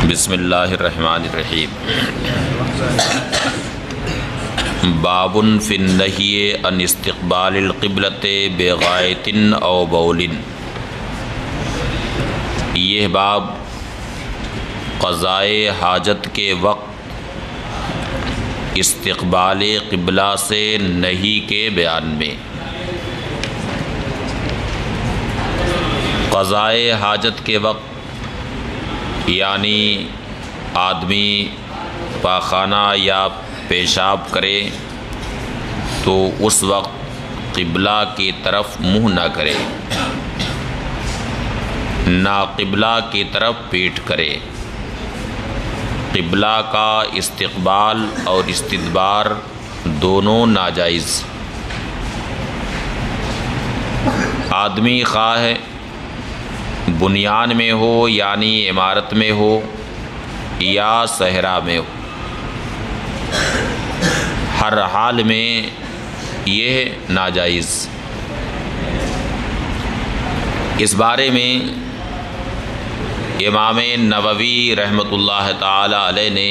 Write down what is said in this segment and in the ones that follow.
بسم اللہ الرحمن الرحیم۔ باب فی النہی عن استقبال القبلۃ بغائط او بول۔ یہ باب قضائے حاجت کے وقت استقبال قبلہ سے نہی کے بیان میں۔ قضائے حاجت کے وقت یعنی آدمی پاخانہ یا پیشاب کرے تو اس وقت قبلہ کی طرف منہ نہ کرے، نہ قبلہ کی طرف پیٹھ کرے۔ قبلہ کا استقبال اور استدبار دونوں ناجائز۔ آدمی خواہ بنیان میں ہو یعنی عمارت میں ہو یا صحرا میں ہو، ہر حال میں یہ ناجائز۔ اس بارے میں امام نووی رحمۃ اللہ تعالی علیہ نے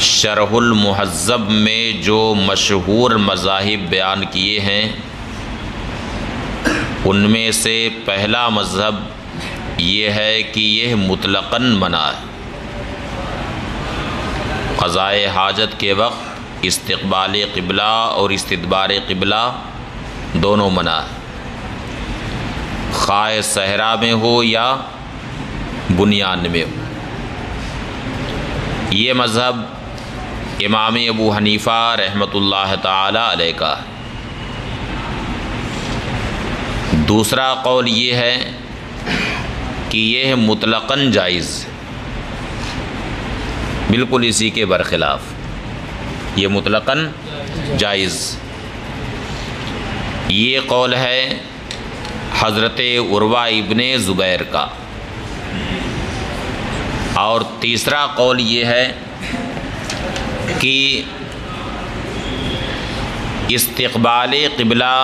شرح المہذب میں جو مشہور مذاہب بیان کیے ہیں ان میں سے پہلا مذہب یہ ہے کہ یہ مطلقاً منع ہے۔ قضائے حاجت کے وقت استقبال قبلہ اور استدبار قبلہ دونوں منع ہے، خواہ صحرا میں ہو یا بنیان میں ہو۔ یہ مذہب امام ابو حنیفہ رحمۃ اللہ تعالی علیہ کا ہے۔ دوسرا قول یہ ہے کہ یہ مطلقاً جائز، بالکل اسی کے برخلاف، یہ مطلقاً جائز۔ یہ قول ہے حضرت عروہ ابن زبیر کا۔ اور تیسرا قول یہ ہے کہ استقبال قبلہ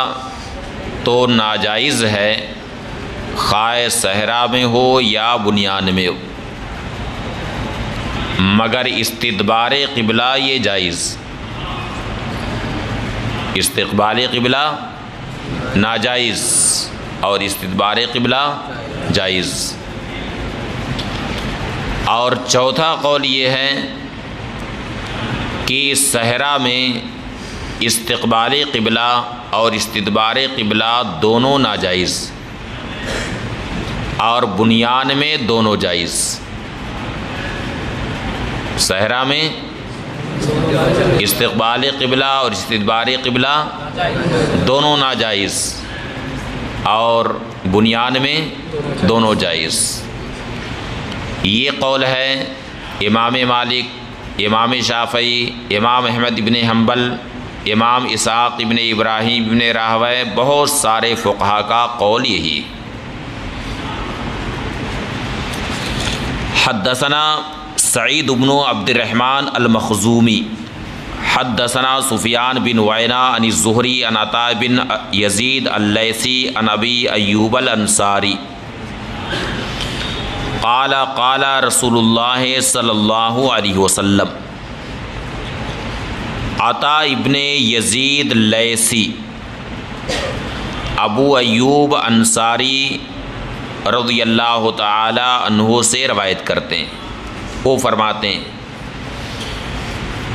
تو ناجائز ہے، خواہ صحرا میں ہو یا بنیان میں ہو، مگر استدبار قبلہ یہ جائز۔ استقبال قبلہ ناجائز اور استدبار قبلہ جائز۔ اور چوتھا قول یہ ہے کہ صحرا میں استقبال قبلہ اور استدبار قبلہ دونوں ناجائز، اور بنیان میں دونوں جائز۔ صحرا میں استقبال قبلہ اور استدبار قبلہ دونوں ناجائز، اور بنیان میں دونوں جائز۔ یہ قول ہے امام مالک، امام شافعی، امام احمد بن حنبل، امام اسحاق ابن ابراہیم ابن راہویہ، بہت سارے فقہا کا قول یہی۔ حدثنا سعید بن عبد الرحمن المخزومی حدثنا سفیان بن عیینہ عن الزہری عن عطاء بن یزید اللیثی عن ابی ایوب الانصاری قال قال رسول اللہ صلی اللہ علیہ وسلم۔ عطاء ابن یزید لیثی ابو ایوب انصاری رضی اللہ تعالی عنہ سے روایت کرتے ہیں، وہ فرماتے ہیں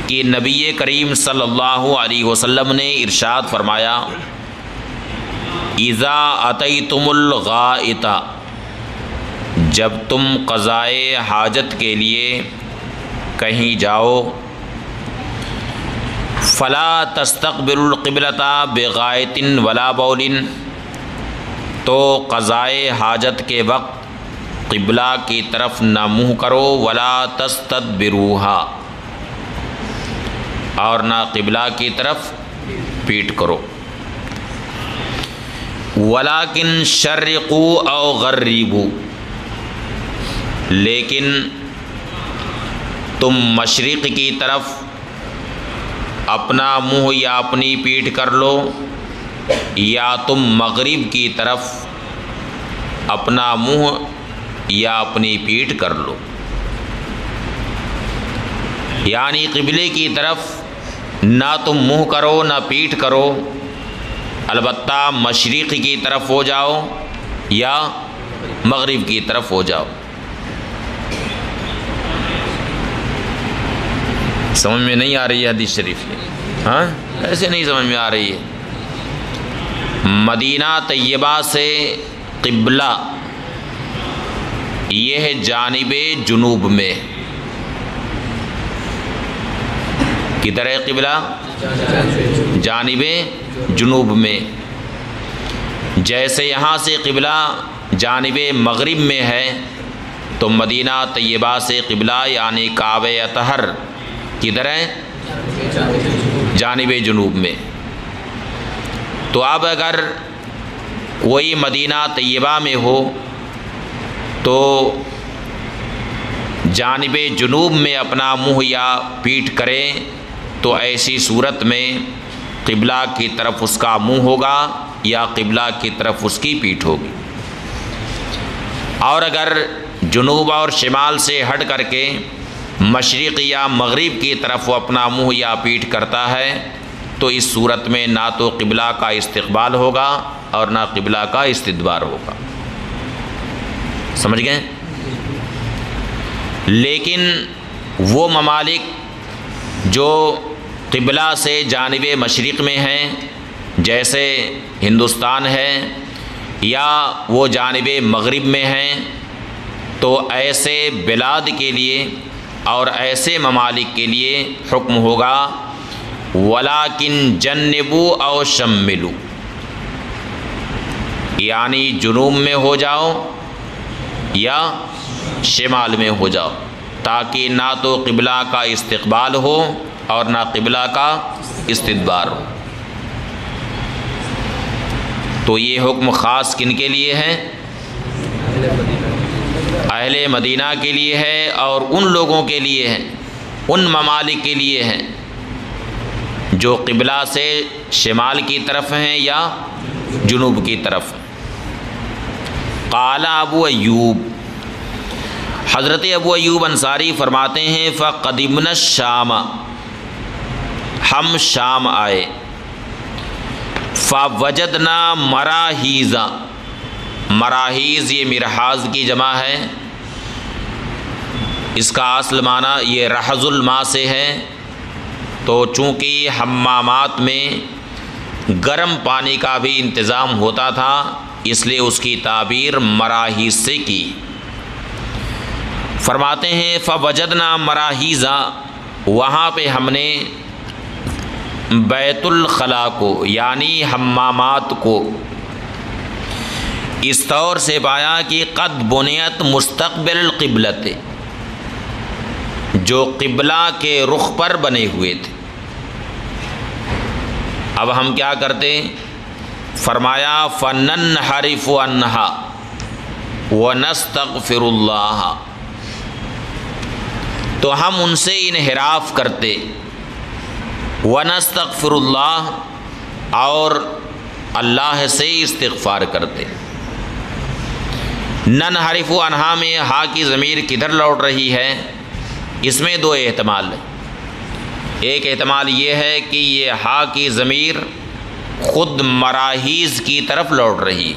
کہ نبی کریم صلی اللہ علیہ وسلم نے ارشاد فرمایا، اذا اتیتم الغائط، جب تم قضائے حاجت کے لیے کہیں جاؤ، فلا تستقبلوا القبلۃ بغائط ولا بول، تو قضائے حاجت کے وقت قبلہ کی طرف نہ منہ کرو، ولا تستدبروہا، اور نہ قبلہ کی طرف پیٹ کرو، ولیکن شرقوا او غربوا، لیکن تم مشرق کی طرف اپنا منہ یا اپنی پیٹھ کر لو، یا تم مغرب کی طرف اپنا منہ یا اپنی پیٹھ کر لو، یعنی قبلے کی طرف نہ تم منہ کرو نہ پیٹھ کرو، البتہ مشرق کی طرف ہو جاؤ یا مغرب کی طرف ہو جاؤ۔ سمجھ میں نہیں آ رہی ہے حدیث شریف؟ ہاں ایسے نہیں سمجھ میں آ رہی ہے۔ مدینہ طیبہ سے قبلہ یہ ہے جانب جنوب میں، کدھر ہے قبلہ؟ جانب جنوب میں۔ جیسے یہاں سے قبلہ جانب مغرب میں ہے تو مدینہ طیبہ سے قبلہ یعنی کعبہ اطہر کدھر ہے؟ جانب جنوب میں۔ تو اب اگر کوئی مدینہ طیبہ میں ہو تو جانب جنوب میں اپنا منہ یا پیٹھ کرے تو ایسی صورت میں قبلہ کی طرف اس کا منہ ہوگا یا قبلہ کی طرف اس کی پیٹھ ہوگی۔ اور اگر جنوب اور شمال سے ہٹ کر کے مشرق یا مغرب کی طرف وہ اپنا منہ یا پیٹھ کرتا ہے تو اس صورت میں نہ تو قبلہ کا استقبال ہوگا اور نہ قبلہ کا استدبار ہوگا۔ سمجھ گئے؟ لیکن وہ ممالک جو قبلہ سے جانب مشرق میں ہیں جیسے ہندوستان ہے یا وہ جانب مغرب میں ہیں تو ایسے بلاد کے لیے اور ایسے ممالک کے لیے حکم ہوگا وَلَٰكِن جَنِّبُوا أَوْ شَمِّلُوا، یعنی جنوب میں ہو جاؤ یا شمال میں ہو جاؤ، تاکہ نہ تو قبلہ کا استقبال ہو اور نہ قبلہ کا استدبار ہو۔ تو یہ حکم خاص کن کے لیے ہے؟ اہل مدینہ کے لیے ہے اور ان لوگوں کے لیے ہے، ان ممالک کے لیے ہے جو قبلہ سے شمال کی طرف ہیں یا جنوب کی طرف۔ قال ابو ایوب، حضرت ابو ایوب انصاری فرماتے ہیں فقدمنا الشام، ہم شام آئے، فوجدنا مراحیز، مراحیز یہ مرحاض کی جمع ہے، اس کا اصل معنی یہ رحض الماء سے ہے، تو چونکہ حمامات میں گرم پانی کا بھی انتظام ہوتا تھا اس لیے اس کی تعبیر مراحیز سے کی۔ فرماتے ہیں فوجدنا مراحیزا، وہاں پہ ہم نے بیت الخلا کو یعنی حمامات کو اس طور سے پایا کہ قد بنیت مستقبل القبلۃ، جو قبلہ کے رخ پر بنے ہوئے تھے۔ اب ہم کیا کرتے؟ فرمایا فننحرف عنها ونستغفر اللہ، تو ہم ان سے انحراف کرتے، ونستغفر اللہ، اور اللہ سے استغفار کرتے۔ ننحرف عنہا میں ہا کی ضمیر کدھر لوٹ رہی ہے؟ اس میں دو احتمال ہے۔ ایک احتمال یہ ہے کہ یہ ہا کی ضمیر خود مراحیز کی طرف لوٹ رہی،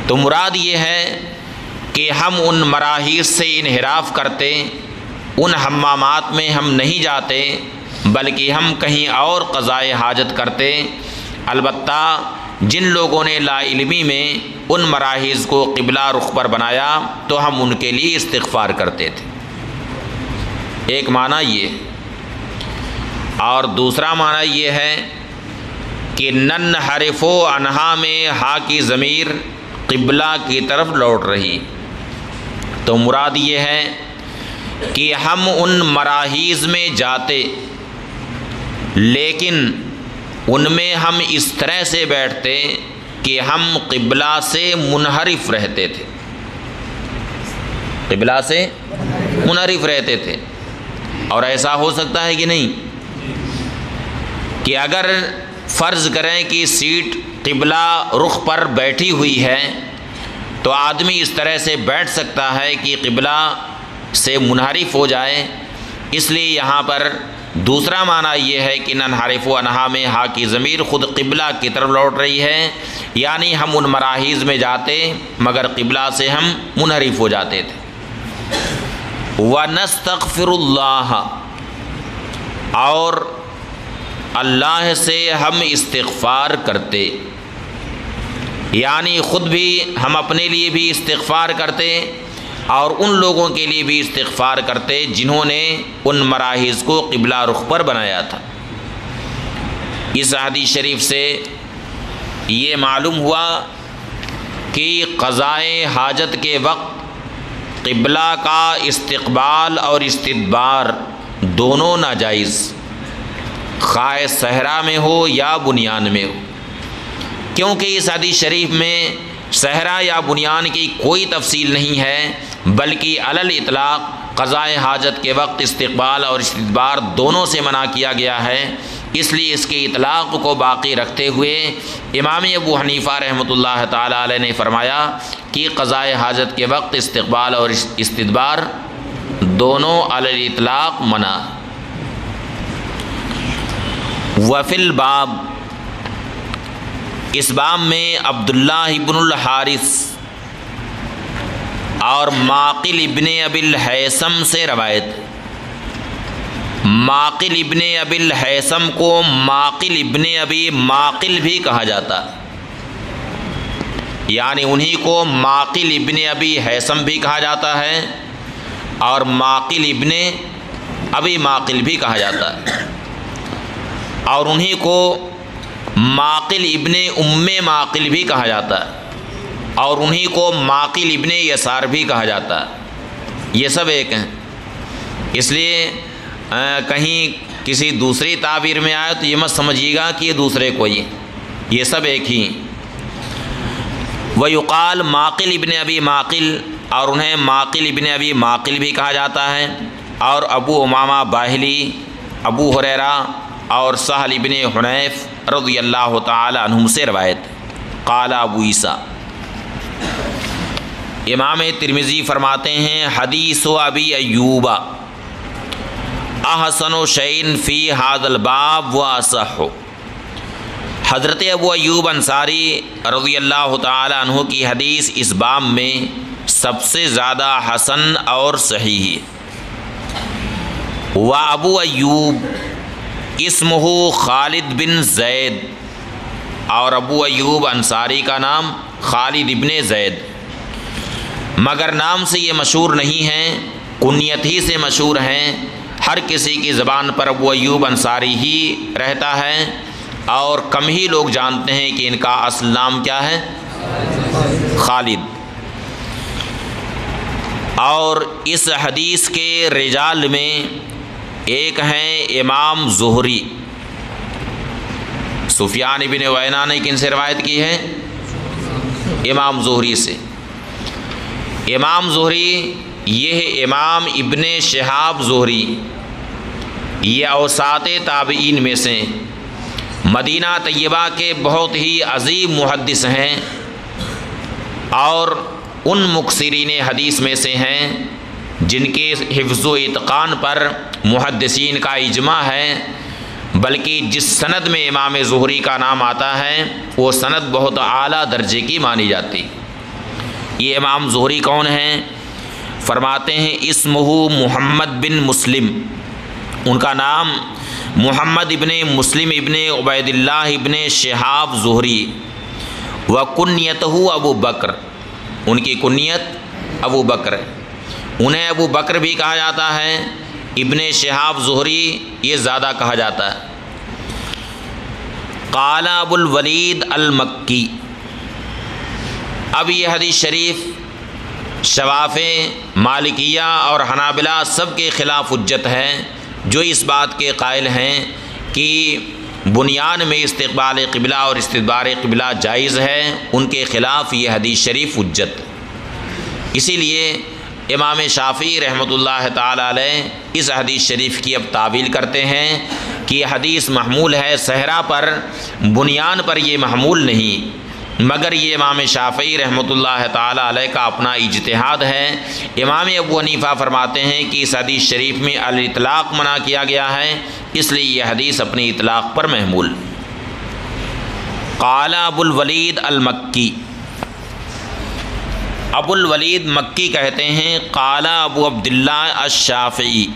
تو مراد یہ ہے کہ ہم ان مراحیز سے انحراف کرتے، ان حمامات میں ہم نہیں جاتے بلکہ ہم کہیں اور قضائے حاجت کرتے۔ البتہ جن لوگوں نے لا علمی میں ان مراحیز کو قبلہ رخ پر بنایا تو ہم ان کے لیے استغفار کرتے تھے۔ ایک معنی یہ، اور دوسرا معنی یہ ہے کہ ننحرف عنہا میں ہا کی ضمیر قبلہ کی طرف لوٹ رہی، تو مراد یہ ہے کہ ہم ان مراحیز میں جاتے لیکن ان میں ہم اس طرح سے بیٹھتے کہ ہم قبلہ سے منحرف رہتے تھے، قبلہ سے منحرف رہتے تھے۔ اور ایسا ہو سکتا ہے کہ نہیں کہ اگر فرض کریں کہ سیٹ قبلہ رخ پر بیٹھی ہوئی ہے تو آدمی اس طرح سے بیٹھ سکتا ہے کہ قبلہ سے منحرف ہو جائے۔ اس لیے یہاں پر دوسرا معنی یہ ہے کہ ننحرف عنہا میں ہا کی ضمیر خود قبلہ کی طرف لوٹ رہی ہے، یعنی ہم ان مراحیض میں جاتے مگر قبلہ سے ہم منحرف ہو جاتے تھے۔ وَنَسْتَغْفِرُ اللَّهَ، اور اللہ سے ہم استغفار کرتے، یعنی خود بھی ہم اپنے لیے بھی استغفار کرتے اور ان لوگوں کے لیے بھی استغفار کرتے جنہوں نے ان مراحیض کو قبلہ رخ پر بنایا تھا۔ اس حدیث شریف سے یہ معلوم ہوا کہ قضائے حاجت کے وقت قبلہ کا استقبال اور استدبار دونوں ناجائز، خواہ صحرا میں ہو یا بنیان میں ہو، کیونکہ اس حدیث شریف میں صحرا یا بنیان کی کوئی تفصیل نہیں ہے، بلکہ علی الاطلاق قضائے حاجت کے وقت استقبال اور استدبار دونوں سے منع کیا گیا ہے۔ اس لیے اس کے اطلاق کو باقی رکھتے ہوئے امام ابو حنیفہ رحمۃ اللہ تعالیٰ علیہ نے فرمایا کہ قضائے حاجت کے وقت استقبال اور استدبار دونوں علی الاطلاق منع۔ وفی الباب، اس باب میں عبداللہ ابن الحارث اور معقل ابن ابی الہیثم سے روایت۔ معقل ابن ابی الہیثم کو معقل ابن ابی معقل بھی کہا جاتا، یعنی انہی کو معقل ابن ابی ہیثم بھی کہا جاتا ہے اور معقل ابن ابی معقل بھی کہا جاتا ہے، اور انہی کو معقل ابن ام معقل بھی کہا جاتا ہے، اور انہی کو معقل ابن یسار بھی کہا جاتا ہے۔ یہ سب ایک ہیں، اس لیے کہیں کسی دوسری تعبیر میں آئے تو یہ مت سمجھیے گا کہ یہ دوسرے کوئی، یہ سب ایک ہی۔ ویقال معقل ابن ابی معقل، اور انہیں معقل ابن ابی معقل بھی کہا جاتا ہے، اور ابو امامہ باہلی، ابو ہریرہ اور سہل ابن حنیف رضی اللہ تعالی عنہم سے روایت۔ قال ابو عیسیٰ، امام ترمذی فرماتے ہیں حدیث ابی ایوب احسن شیء فی ھذا الباب واصح، حضرت ابو ایوب انصاری رضی اللہ تعالی عنہ کی حدیث اس باب میں سب سے زیادہ حسن اور صحیح ہے۔ وابو ایوب اسمہ خالد بن زید، اور ابو ایوب انصاری کا نام خالد ابن زید، مگر نام سے یہ مشہور نہیں ہیں، کنیت ہی سے مشہور ہیں۔ ہر کسی کی زبان پر ابو ایوب انصاری ہی رہتا ہے، اور کم ہی لوگ جانتے ہیں کہ ان کا اصل نام کیا ہے، خالد۔ اور اس حدیث کے رجال میں ایک ہیں امام زہری، سفیان بن عیینہ نے کن سے روایت کی ہے؟ امام زہری سے۔ امام زہری یہ امام ابن شہاب زہری، یہ اوساط تابعین میں سے مدینہ طیبہ کے بہت ہی عظیم محدث ہیں، اور ان مکثرین حدیث میں سے ہیں جن کے حفظ و اتقان پر محدثین کا اجماع ہے، بلکہ جس سند میں امام زہری کا نام آتا ہے وہ سند بہت اعلیٰ درجے کی مانی جاتی۔ یہ امام زہری کون ہیں؟ فرماتے ہیں اسمہ محمد بن مسلم، ان کا نام محمد ابن مسلم ابن عبید اللہ ابن شہاب زہری، وکنیتہ ابو بکر، ان کی کنیت ابو بکر ہے، انہیں ابو بکر بھی کہا جاتا ہے، ابن شہاب زہری یہ زیادہ کہا جاتا ہے۔ قال ابو الولید المکی، اب یہ حدیث شریف شوافع، مالکیہ اور حنابلہ سب کے خلاف حجت ہے، جو اس بات کے قائل ہیں کہ بنیان میں استقبال قبلہ اور استدبار قبلہ جائز ہے، ان کے خلاف یہ حدیث شریف حجت۔ اسی لیے امام شافعی رحمۃ اللہ تعالی علیہ اس حدیث شریف کی اب تعویل کرتے ہیں کہ یہ حدیث محمول ہے صحرا پر، بنیان پر یہ محمول نہیں، مگر یہ امام شافعی رحمۃ اللہ تعالی علیہ کا اپنا اجتہاد ہے۔ امام ابو حنیفہ فرماتے ہیں کہ اس حدیث شریف میں الاطلاق منع کیا گیا ہے، اس لیے یہ حدیث اپنی اطلاق پر محمول۔ قال ابو الولید المکی، ابو الولید مکی کہتے ہیں قال ابو عبداللہ الشافعی،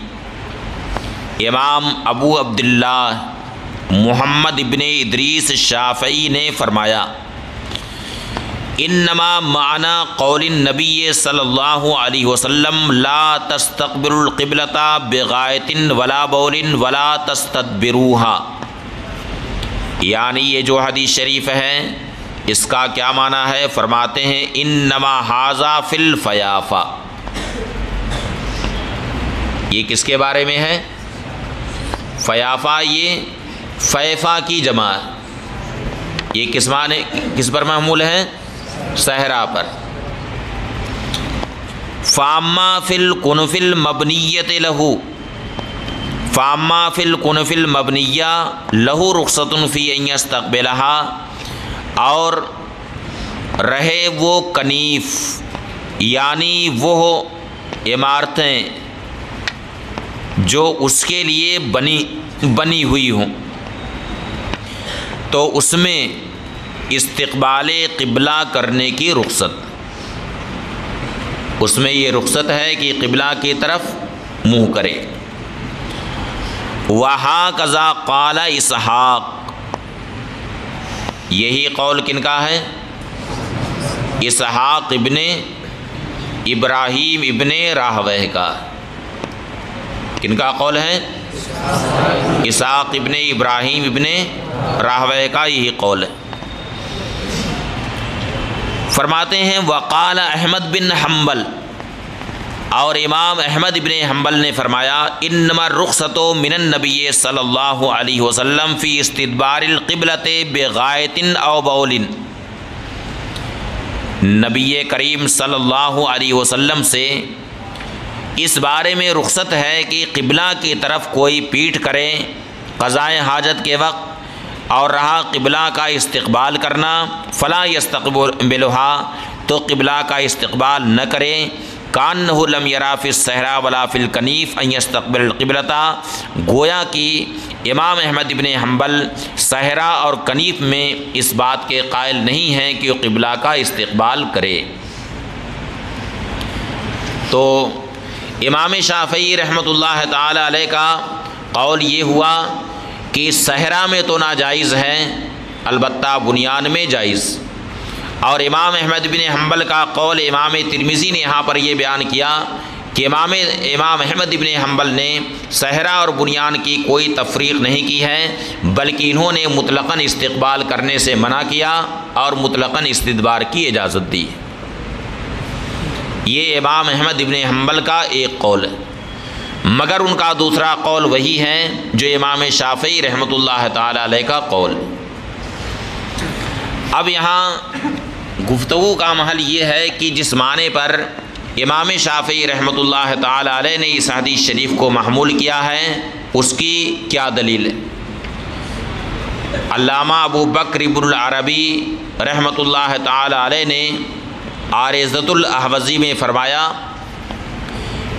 امام ابو عبداللہ محمد ابن ادریس شافعی نے فرمایا، انما معنی قول النبی صلی اللہ علیہ وسلم لا تستقبل القبلۃ بغائط ولا بول ولا تستدبروها، یعنی یہ جو حدیث شریف ہے اس کا کیا معنی ہے؟ فرماتے ہیں انما ھذا فی الفیافہ، یہ کس کے بارے میں ہے؟ فیافہ، یہ فیفا کی جمع، یہ کس معنی کس پر محمول ہے؟ صحرا پر۔ فاما فی الکنف المبنیۃ لہ، فاما فی الکنف المبنیہ لہ رخصۃ فی ان یستقبلھا، اور رہے وہ کنیف یعنی وہ عمارتیں جو اس کے لیے بنی ہوئی ہوں، تو اس میں استقبال قبلہ کرنے کی رخصت، اس میں یہ رخصت ہے کہ قبلہ کی طرف منہ کرے۔ وَهَكَذَا قَالَ اسحاق، یہی قول کن کا ہے؟ اسحاق ابن ابراہیم ابن راہویہ کا۔ کن کا قول ہے؟ اسحاق ابن ابراہیم ابن راہویہ کا یہی قول ہے۔ فرماتے ہیں وقال احمد بن حنبل، اور امام احمد بن حنبل نے فرمایا انما الرخصۃ من النبی صلی اللہ علیہ وسلم فی استدبار القبلۃ بغائط او بول، نبی کریم صلی اللہ علیہ وسلم سے اس بارے میں رخصت ہے کہ قبلہ کی طرف کوئی پیٹھ کرے قضائے حاجت کے وقت، اور رہا قبلہ کا استقبال کرنا فلا یستقبلھا، تو قبلہ کا استقبال نہ کرے، کانہ لم یرا فی الصحرا ولا فی الکنیف ان یستقبل القبلۃ، گویا کہ امام احمد بن حنبل صحرا اور کنیف میں اس بات کے قائل نہیں ہیں کہ وہ قبلہ کا استقبال کرے۔ تو امام شافعی رحمۃ اللہ تعالی علیہ کا قول یہ ہوا کہ صحرا میں تو ناجائز ہے، البتہ بنیان میں جائز، اور امام احمد بن حنبل کا قول امام ترمذی نے یہاں پر یہ بیان کیا کہ امام احمد بن حنبل نے صحرا اور بنیان کی کوئی تفریق نہیں کی ہے، بلکہ انہوں نے مطلقاً استقبال کرنے سے منع کیا اور مطلقاً استدبار کی اجازت دی۔ یہ امام احمد بن حنبل کا ایک قول ہے، مگر ان کا دوسرا قول وہی ہے جو امام شافعی رحمۃ اللہ تعالی علیہ کا قول۔ اب یہاں گفتگو کا محل یہ ہے کہ جس معنی پر امام شافعی رحمۃ اللہ تعالی علیہ نے اس حدیث شریف کو محمول کیا ہے اس کی کیا دلیل ہے؟ علامہ ابو بکر ابن العربی رحمۃ اللہ تعالی علیہ نے عارضۃ الاحوزی میں فرمایا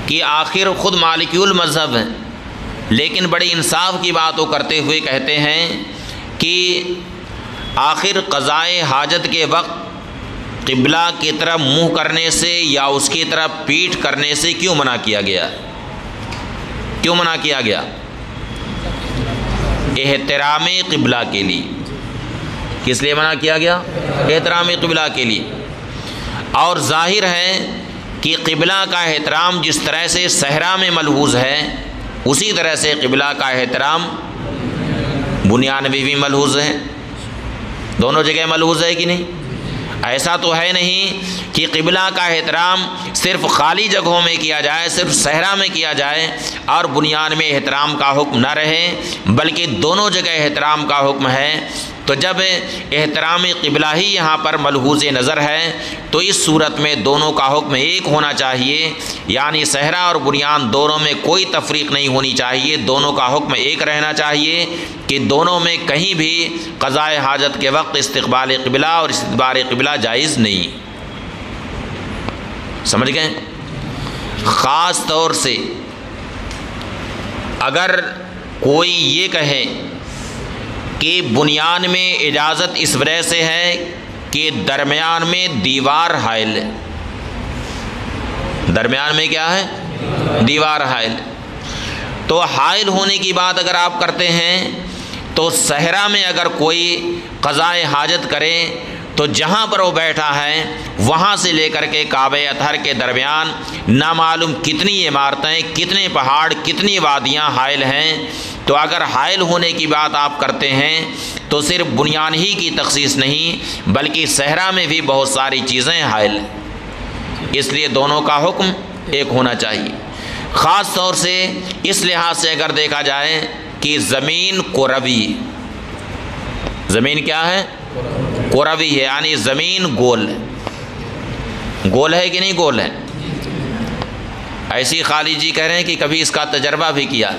کہ آخر خود مالکی المذہب ہیں، لیکن بڑی انصاف کی بات وہ کرتے ہوئے کہتے ہیں کہ آخر قضائے حاجت کے وقت قبلہ کی طرف منہ کرنے سے یا اس کی طرف پیٹھ کرنے سے کیوں منع کیا گیا؟ کیوں منع کیا گیا؟ احترام قبلہ کے لیے۔ کس لیے منع کیا گیا؟ احترام قبلہ کے لیے۔ اور ظاہر ہے کہ قبلہ کا احترام جس طرح سے صحرا میں ملحوظ ہے اسی طرح سے قبلہ کا احترام بنیان میں بھی ملحوظ ہے، دونوں جگہ ملحوظ ہے کہ نہیں؟ ایسا تو ہے نہیں کہ قبلہ کا احترام صرف خالی جگہوں میں کیا جائے، صرف صحرا میں کیا جائے اور بنیان میں احترام کا حکم نہ رہے، بلکہ دونوں جگہ احترام کا حکم ہے۔ تو جب احترام قبلہ ہی یہاں پر ملحوظ نظر ہے تو اس صورت میں دونوں کا حکم ایک ہونا چاہیے، یعنی صحرا اور بنیان دونوں میں کوئی تفریق نہیں ہونی چاہیے، دونوں کا حکم ایک رہنا چاہیے کہ دونوں میں کہیں بھی قضاء حاجت کے وقت استقبال قبلہ اور استدبار قبلہ جائز نہیں۔ سمجھ گئے؟ خاص طور سے اگر کوئی یہ کہے کہ بنیان میں اجازت اس وجہ سے ہے کہ درمیان میں دیوار حائل ہے، درمیان میں کیا ہے؟ دیوار حائل، تو حائل ہونے کی بات اگر آپ کرتے ہیں تو صحرا میں اگر کوئی قضاء حاجت کرے تو جہاں پر وہ بیٹھا ہے وہاں سے لے کر کے کعبہ اطہر کے درمیان نامعلوم کتنی عمارتیں، کتنے پہاڑ، کتنی وادیاں حائل ہیں، تو اگر حائل ہونے کی بات آپ کرتے ہیں تو صرف بنیان ہی کی تخصیص نہیں بلکہ صحرا میں بھی بہت ساری چیزیں حائل ہیں، اس لیے دونوں کا حکم ایک ہونا چاہیے۔ خاص طور سے اس لحاظ سے اگر دیکھا جائے کہ زمین کروی، زمین کیا ہے؟ کروی ہے، یعنی زمین گول ہے، گول ہے کہ نہیں گول ہے؟ ایسی خالد جی کہہ رہے ہیں کہ کبھی اس کا تجربہ بھی کیا،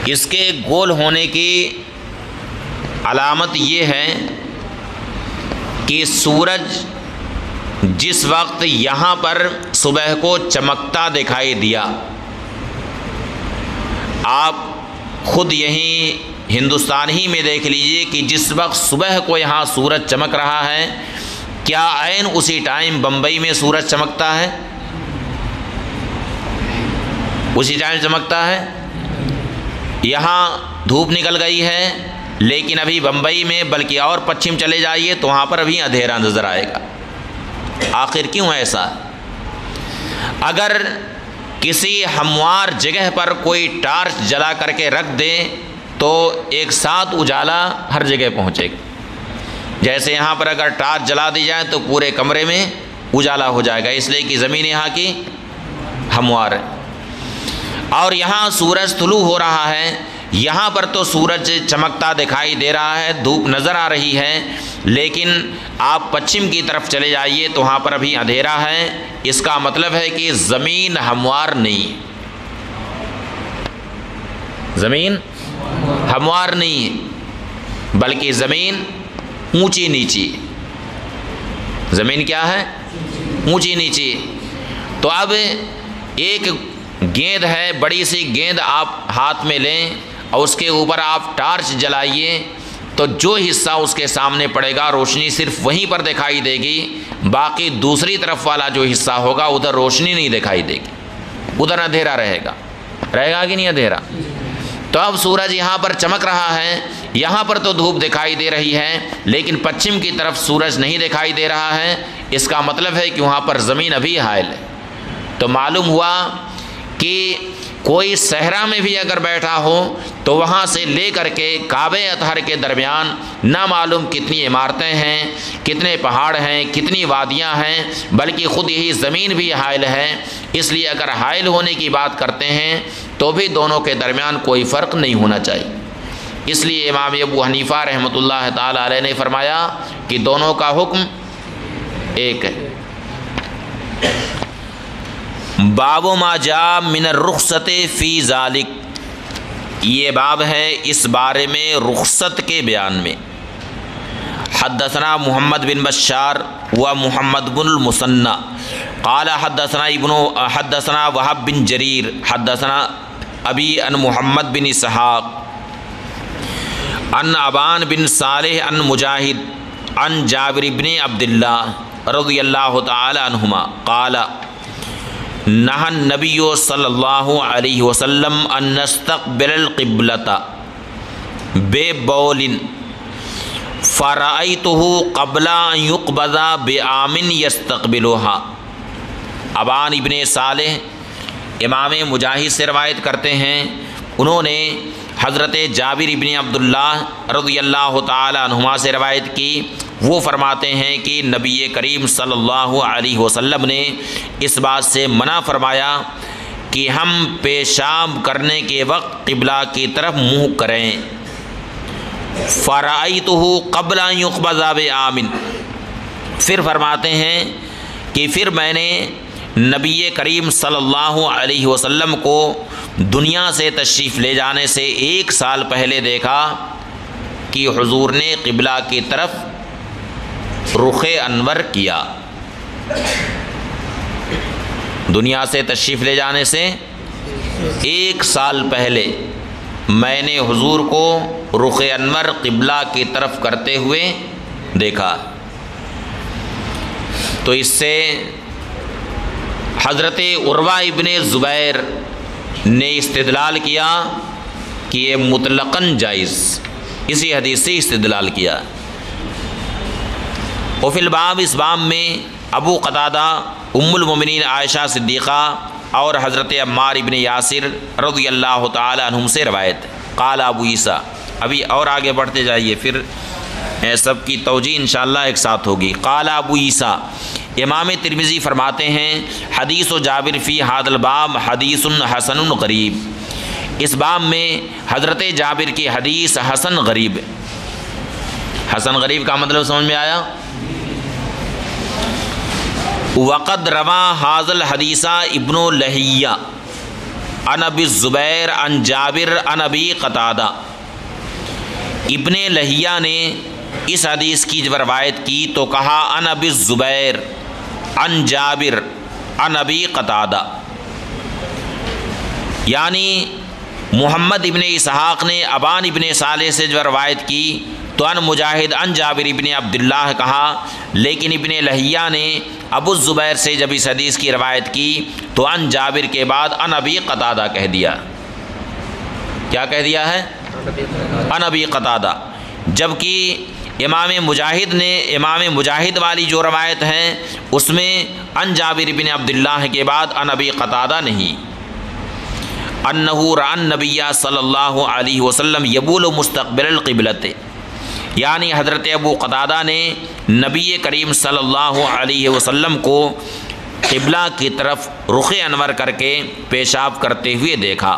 اس کے گول ہونے کی علامت یہ ہے کہ سورج جس وقت یہاں پر صبح کو چمکتا دکھائی دیا، آپ خود یہیں ہندوستان ہی میں دیکھ لیجئے کہ جس وقت صبح کو یہاں سورج چمک رہا ہے، کیا عین اسی ٹائم بمبئی میں سورج چمکتا ہے؟ اسی ٹائم چمکتا ہے؟ یہاں دھوپ نکل گئی ہے لیکن ابھی بمبئی میں بلکہ اور پچھم چلے جائیے تو وہاں پر ابھی اندھیرا نظر آئے گا۔ آخر کیوں ایسا؟ اگر کسی ہموار جگہ پر کوئی ٹارچ جلا کر کے رکھ دے تو ایک ساتھ اجالا ہر جگہ پہنچے گا، جیسے یہاں پر اگر ٹارچ جلا دی جائے تو پورے کمرے میں اجالا ہو جائے گا، اس لیے کہ زمین یہاں کی ہموار ہے۔ اور یہاں سورج طلوع ہو رہا ہے، یہاں پر تو سورج چمکتا دکھائی دے رہا ہے، دھوپ نظر آ رہی ہے، لیکن آپ پچھم کی طرف چلے جائیے تو وہاں پر ابھی اندھیرا ہے، اس کا مطلب ہے کہ زمین ہموار نہیں ہے، زمین ہموار نہیں ہے بلکہ زمین اونچی نیچی، زمین کیا ہے؟ اونچی نیچی۔ تو اب ایک گیند ہے، بڑی سی گیند آپ ہاتھ میں لیں اور اس کے اوپر آپ ٹارچ جلائیے تو جو حصہ اس کے سامنے پڑے گا روشنی صرف وہیں پر دکھائی دے گی، باقی دوسری طرف والا جو حصہ ہوگا ادھر روشنی نہیں دکھائی دے گی، ادھر اندھیرا رہے گا کہ نہیں اندھیرا؟ تو اب سورج یہاں پر چمک رہا ہے، یہاں پر تو دھوپ دکھائی دے رہی ہے لیکن پچھم کی طرف سورج نہیں دکھائی دے رہا ہے، اس کا مطلب ہے کہ وہاں پر زمین ابھی حائل ہے۔ تو معلوم ہوا کہ کوئی صحرا میں بھی اگر بیٹھا ہو تو وہاں سے لے کر کے کعبہ اطہر کے درمیان نہ معلوم کتنی عمارتیں ہیں، کتنے پہاڑ ہیں، کتنی وادیاں ہیں، بلکہ خود یہی زمین بھی حائل ہے، اس لیے اگر حائل ہونے کی بات کرتے ہیں تو بھی دونوں کے درمیان کوئی فرق نہیں ہونا چاہیے۔ اس لیے امام ابو حنیفہ رحمۃ اللہ تعالی علیہ نے فرمایا کہ دونوں کا حکم ایک ہے۔ باب ما جاء من الرخصت فی ذالک، یہ باب ہے اس بارے میں رخصت کے بیان میں۔ حدثنا محمد بن بشار و محمد بن المثنى قال حدثنا وهب بن جریر حدثنا ابی ان محمد بن اسحاق ان ابان بن صالح ان مجاہد ان جابر بن عبداللہ رضی اللہ تعالی عنہما قال نہى النبی صلی اللہ علیہ وسلم ان نستقبل القبلۃ ببول فرأیتہ قبل ان یقبض بعام یستقبلها۔ ابان ابن صالح امام مجاہد سے روایت کرتے ہیں، انہوں نے حضرت جابر ابن عبداللہ رضی اللہ تعالی عنہما سے روایت کی، وہ فرماتے ہیں کہ نبی کریم صلی اللہ علیہ وسلم نے اس بات سے منع فرمایا کہ ہم پیشاب کرنے کے وقت قبلہ کی طرف منہ کریں، فرأیتہ قبل ان یقبض بعام، پھر فرماتے ہیں کہ پھر میں نے نبی کریم صلی اللہ علیہ وسلم کو دنیا سے تشریف لے جانے سے 1 سال پہلے دیکھا کہ حضور نے قبلہ کی طرف رخ انور کیا۔ دنیا سے تشریف لے جانے سے 1 سال پہلے میں نے حضور کو رخ انور قبلہ کی طرف کرتے ہوئے دیکھا۔ تو اس سے حضرت عروہ ابن زبیر نے استدلال کیا کہ یہ مطلقاً جائز، اسی حدیث سے استدلال کیا۔ وفی الباب، اس باب میں ابو قتادہ، ام المؤمنین عائشہ صدیقہ اور حضرت عمار ابن یاسر رضی اللہ تعالی عنہم سے روایت۔ قال ابو عیسیٰ، ابھی اور آگے بڑھتے جائیے، پھر سب کی توجیہ انشاءاللہ ایک ساتھ ہوگی۔ قال ابو عیسیٰ، امام ترمذی فرماتے ہیں حدیث و جابر فی ھذا الباب حدیث حسن غریب، اس باب میں حضرت جابر کی حدیث حسن غریب۔ حسن غریب کا مطلب سمجھ میں آیا؟ وقد روا ھذا الحدیث ابن لہیہ عن ابی الزبیر عن جابر عن ابی قتادہ، ابن لہیہ نے اس حدیث کی جب روایت کی تو کہا عن ابی الزبیر عن جابر عن ابی قتادہ، یعنی محمد ابن اسحاق نے ابان ابن صالح سے جو روایت کی تو عن مجاہد عن جابر ابن عبداللہ کہا، لیکن ابن لہیہ نے ابو الزبیر سے جب اس حدیث کی روایت کی تو عن جابر کے بعد عن ابی قتادہ کہہ دیا۔ کیا کہہ دیا ہے؟ عن ابی قتادہ، جبکہ امام مجاہد والی جو روایت ہے اس میں عن جابر بن عبداللہ کے بعد عن ابی قتادہ نہیں۔ انہ رأى النبی صلی اللہ علیہ وسلم یبول مستقبل القبلۃ، یعنی حضرت ابو قتادہ نے نبی کریم صلی اللہ علیہ وسلم کو قبلہ کی طرف رخ انور کر کے پیشاب کرتے ہوئے دیکھا۔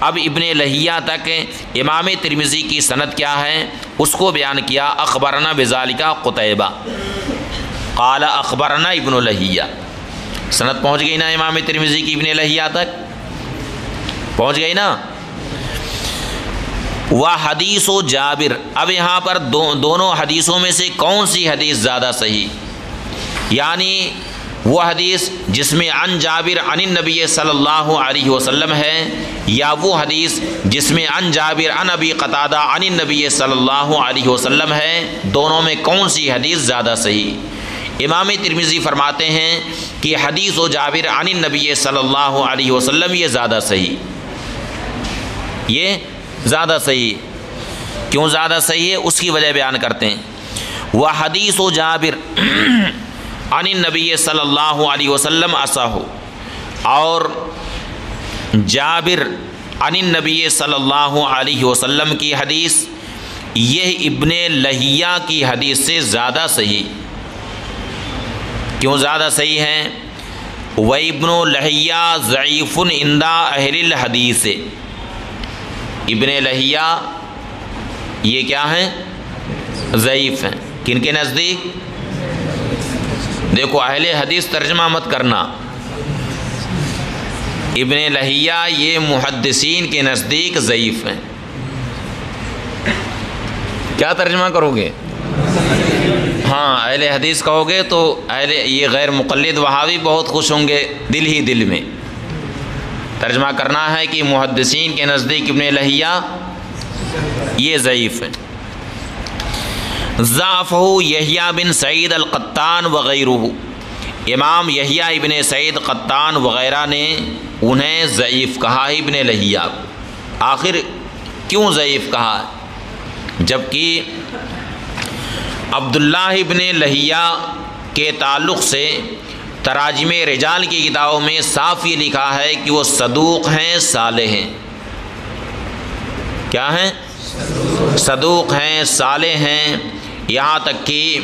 اب ابن لہیہ تک امام ترمذی کی سند کیا ہے اس کو بیان کیا۔ اخبرنا بذالک قتیبہ قال اخبرنا ابن لہیہ، سند پہنچ گئی نا امام ترمذی کی ابن لہیہ تک پہنچ گئی نا۔ وحدیث و جابر، اب یہاں پر دونوں حدیثوں میں سے کون سی حدیث زیادہ صحیح، یعنی وہ حدیث جس میں عن جابر عن النبی صلی اللہ علیہ وسلم ہے، یا وہ حدیث جس میں عن جابر عن ابی قتادہ عن النبی صلی اللہ علیہ وسلم ہے، دونوں میں کون سی حدیث زیادہ صحیح؟ امام ترمذی فرماتے ہیں کہ حدیث و جابر عن النبی صلی اللہ علیہ وسلم یہ زیادہ صحیح، یہ زیادہ صحیح۔ کیوں زیادہ صحیح ہے اس کی وجہ بیان کرتے ہیں۔ وہ حدیث و جابر عن النبی صلی اللہ علیہ وسلم اصح، اور جابر عن النبی صلی اللہ علیہ وسلم کی حدیث یہ ابن لہیہ کی حدیث سے زیادہ صحیح۔ کیوں زیادہ صحیح ہے؟ وَإِبْنُ لَهِيَّةَ ضعیف عند اہل الحدیث، ابن لہیہ یہ کیا ہیں؟ ضعیف ہیں۔ کن کے نزدیک؟ دیکھو اہل حدیث ترجمہ مت کرنا، ابن لہیہ یہ محدثین کے نزدیک ضعیف ہیں۔ کیا ترجمہ کرو گے؟ ہاں اہل حدیث کہو گے تو یہ غیر مقلد وہابی بہت خوش ہوں گے دل ہی دل میں۔ ترجمہ کرنا ہے کہ محدثین کے نزدیک ابن لہیہ یہ ضعیف ہے۔ ضعفہ یحییٰ بن سعید القطان وغیرہ، امام یحییٰ ابن سعید قطان وغیرہ نے انہیں ضعیف کہا ہے ابن لہیہ۔ آخر کیوں ضعیف کہا؟ جبکہ عبداللہ ابن لہیہ کے تعلق سے تراجم رجال کی کتابوں میں صاف یہ لکھا ہے کہ وہ صدوق ہیں، صالح ہیں۔ کیا ہیں؟ صدوق ہیں، صالح ہیں، یہاں تک کہ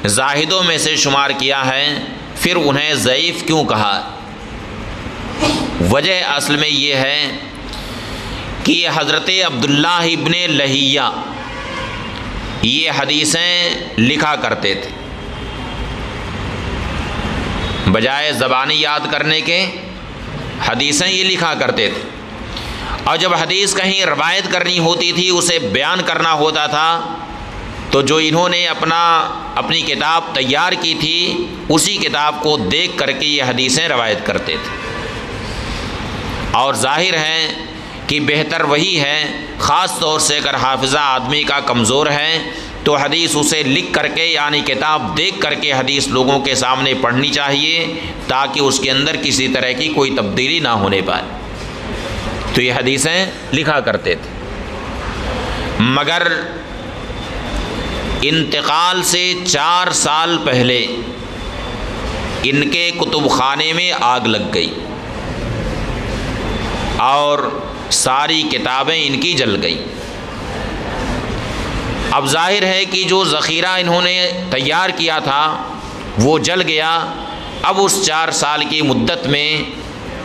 زاہدوں میں سے شمار کیا ہے۔ پھر انہیں ضعیف کیوں کہا؟ وجہ اصل میں یہ ہے کہ حضرت عبداللہ ابن لہیہ یہ حدیثیں لکھا کرتے تھے، بجائے زبانی یاد کرنے کے حدیثیں یہ لکھا کرتے تھے، اور جب حدیث کہیں روایت کرنی ہوتی تھی، اسے بیان کرنا ہوتا تھا، تو جو انہوں نے اپنی کتاب تیار کی تھی اسی کتاب کو دیکھ کر کے یہ حدیثیں روایت کرتے تھے۔ اور ظاہر ہے کہ بہتر وہی ہے، خاص طور سے اگر حافظہ آدمی کا کمزور ہے تو حدیث اسے لکھ کر کے یعنی کتاب دیکھ کر کے حدیث لوگوں کے سامنے پڑھنی چاہیے، تاکہ اس کے اندر کسی طرح کی کوئی تبدیلی نہ ہونے پائے۔ تو یہ حدیثیں لکھا کرتے تھے، مگر انتقال سے 4 سال پہلے ان کے کتب خانے میں آگ لگ گئی اور ساری کتابیں ان کی جل گئیں۔ اب ظاہر ہے کہ جو ذخیرہ انہوں نے تیار کیا تھا وہ جل گیا۔ اب اس 4 سال کی مدت میں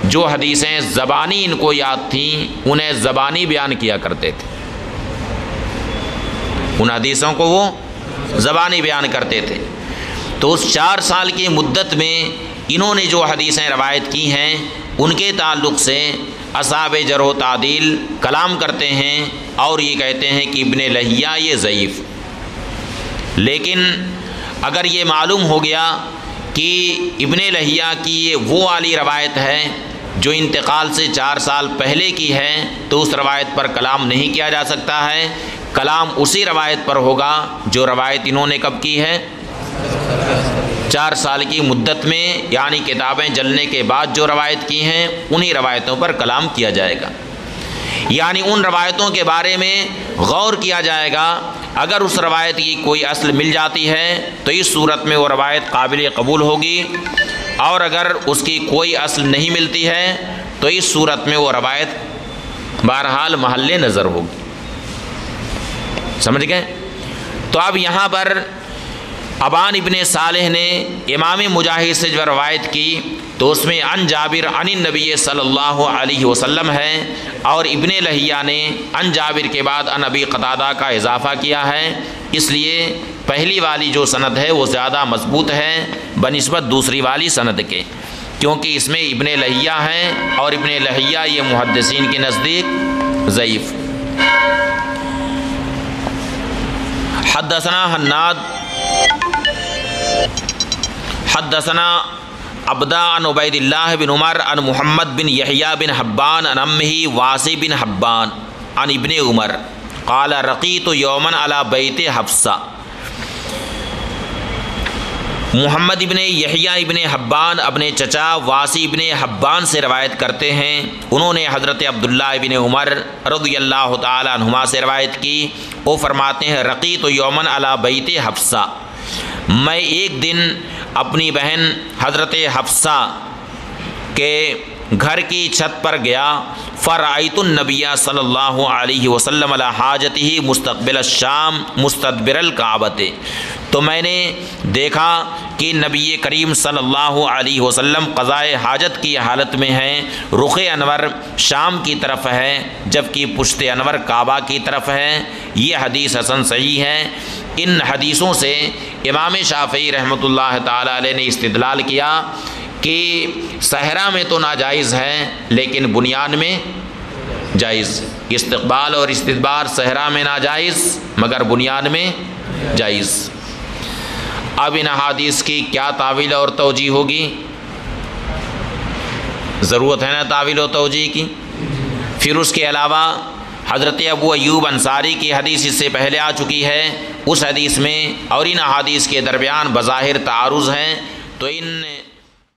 جو حدیثیں زبانی ان کو یاد تھیں انہیں زبانی بیان کیا کرتے تھے، ان حدیثوں کو وہ زبانی بیان کرتے تھے۔ تو اس 4 سال کی مدت میں انہوں نے جو حدیثیں روایت کی ہیں ان کے تعلق سے اصحاب جرح و تعدیل کلام کرتے ہیں اور یہ کہتے ہیں کہ ابن لہیہ یہ ضعیف۔ لیکن اگر یہ معلوم ہو گیا کہ ابن لہیہ کی یہ وہ والی روایت ہے جو انتقال سے 4 سال پہلے کی ہے، تو اس روایت پر کلام نہیں کیا جا سکتا ہے، کلام اسی روایت پر ہوگا جو روایت انہوں نے کب کی ہے، 4 سال کی مدت میں، یعنی کتابیں جلنے کے بعد جو روایت کی ہیں انہی روایتوں پر کلام کیا جائے گا، یعنی ان روایتوں کے بارے میں غور کیا جائے گا۔ اگر اس روایت کی کوئی اصل مل جاتی ہے تو اس صورت میں وہ روایت قابل قبول ہوگی، اور اگر اس کی کوئی اصل نہیں ملتی ہے تو اس صورت میں وہ روایت بہرحال محل نظر ہوگی۔ سمجھ گئے؟ تو اب یہاں پر ابان ابن صالح نے امام مجاہد سے جو روایت کی تو اس میں عن جابر عن النبی صلی اللہ علیہ وسلم ہے، اور ابن لہیہ نے عن جابر کے بعد عن ابی قتادہ کا اضافہ کیا ہے، اس لیے پہلی والی جو سند ہے وہ زیادہ مضبوط ہے بنسبت دوسری والی سند کے، کیونکہ اس میں ابن لہیہ ہے اور ابن لہیہ یہ محدثین کے نزدیک ضعیف۔ حدثنا حناد حدثنا عبدہ عن عبید اللہ بن عمر عن محمد بن یحییٰ بن حبان عن امہ واصی بن حبان عن ابن عمر قال رقیت یوما علی بیت حفصہ۔ محمد ابن یحییٰ ابن حبان اپنے چچا واصی ابن حبان سے روایت کرتے ہیں، انہوں نے حضرت عبداللہ ابن عمر رضی اللہ تعالی عنہما سے روایت کی، وہ فرماتے ہیں رقیت یوما علی بیت حفصہ، میں ایک دن اپنی بہن حضرت حفصہ کے گھر کی چھت پر گیا، فرأیت النبی صلی اللہ علیہ وسلم علی حاجتہ مستقبل الشام مستدبر الکعبۃ، تو میں نے دیکھا کہ نبی کریم صلی اللہ علیہ وسلم قضائے حاجت کی حالت میں ہیں، رخ انور شام کی طرف ہے جبکہ پشت انور کعبہ کی طرف ہے۔ یہ حدیث حسن صحیح ہے۔ ان حدیثوں سے امام شافعی رحمۃ اللہ تعالی علیہ نے استدلال کیا کہ صحرا میں تو ناجائز ہے لیکن بنیان میں جائز، استقبال اور استدبار صحرا میں ناجائز مگر بنیان میں جائز۔ اب ان احادیث کی کیا تعویل اور توجیہ ہوگی؟ ضرورت ہے نا تعویل و توجیہ کی۔ پھر اس کے علاوہ حضرت ابو ایوب انصاری کی حدیث اس سے پہلے آ چکی ہے، اس حدیث میں اور ان احادیث کے درمیان بظاہر تعارض ہیں، تو ان